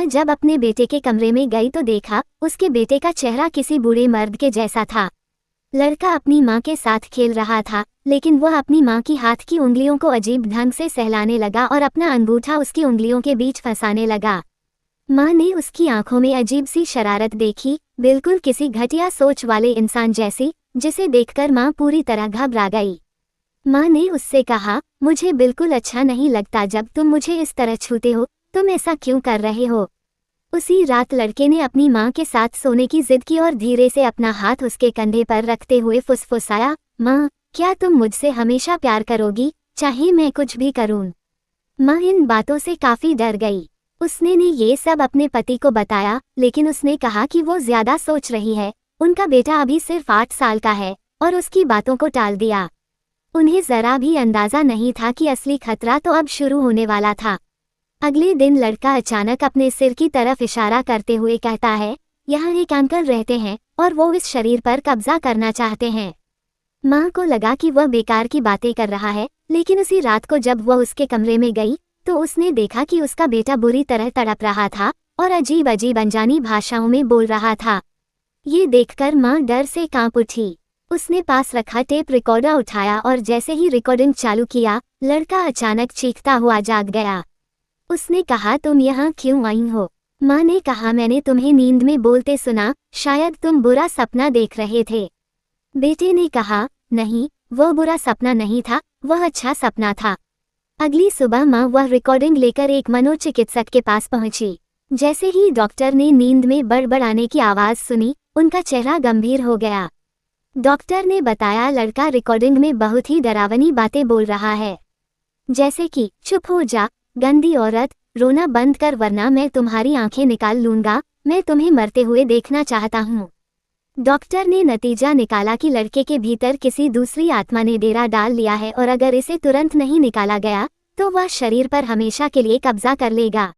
माँ जब अपने बेटे के कमरे में गई तो देखा उसके बेटे का चेहरा किसी बूढ़े मर्द के जैसा था। लड़का अपनी माँ के साथ खेल रहा था, लेकिन वह अपनी माँ की हाथ की उंगलियों को अजीब ढंग से सहलाने लगा और अपना अंगूठा उसकी उंगलियों के बीच फंसाने लगा। माँ ने उसकी आंखों में अजीब सी शरारत देखी, बिल्कुल किसी घटिया सोच वाले इंसान जैसी, जिसे देखकर माँ पूरी तरह घबरा गई। माँ ने उससे कहा, मुझे बिल्कुल अच्छा नहीं लगता जब तुम मुझे इस तरह छूते हो, तुम ऐसा क्यों कर रहे हो? उसी रात लड़के ने अपनी माँ के साथ सोने की जिद की और धीरे से अपना हाथ उसके कंधे पर रखते हुए फुसफुसाया, माँ, क्या तुम मुझसे हमेशा प्यार करोगी, चाहे मैं कुछ भी करूँ? माँ इन बातों से काफी डर गई। उसने ये सब अपने पति को बताया, लेकिन उसने कहा कि वो ज्यादा सोच रही है, उनका बेटा अभी सिर्फ 8 साल का है, और उसकी बातों को टाल दिया। उन्हें जरा भी अंदाजा नहीं था कि असली खतरा तो अब शुरू होने वाला था। अगले दिन लड़का अचानक अपने सिर की तरफ इशारा करते हुए कहता है, यहाँ एक अंकल रहते हैं और वो इस शरीर पर कब्जा करना चाहते हैं। माँ को लगा कि वह बेकार की बातें कर रहा है, लेकिन उसी रात को जब वह उसके कमरे में गई तो उसने देखा कि उसका बेटा बुरी तरह तड़प रहा था और अजीब अजीब अनजानी भाषाओं में बोल रहा था। ये देखकर माँ डर से कांप उठी। उसने पास रखा टेप रिकॉर्डर उठाया और जैसे ही रिकॉर्डिंग चालू किया, लड़का अचानक चीखता हुआ जाग गया। उसने कहा, तुम यहाँ क्यों आई हो? माँ ने कहा, मैंने तुम्हें नींद में बोलते सुना, शायद तुम बुरा सपना देख रहे थे। बेटे ने कहा, नहीं, वह बुरा सपना नहीं था, वह अच्छा सपना था। अगली सुबह माँ वह रिकॉर्डिंग लेकर एक मनोचिकित्सक के पास पहुंची। जैसे ही डॉक्टर ने नींद में बड़बड़ाने की आवाज सुनी, उनका चेहरा गंभीर हो गया। डॉक्टर ने बताया, लड़का रिकॉर्डिंग में बहुत ही डरावनी बातें बोल रहा है, जैसे कि चुप हो जा, गंदी औरत, रोना बंद कर वरना मैं तुम्हारी आंखें निकाल लूंगा, मैं तुम्हें मरते हुए देखना चाहता हूँ। डॉक्टर ने नतीजा निकाला कि लड़के के भीतर किसी दूसरी आत्मा ने डेरा डाल लिया है और अगर इसे तुरंत नहीं निकाला गया तो वह शरीर पर हमेशा के लिए कब्जा कर लेगा।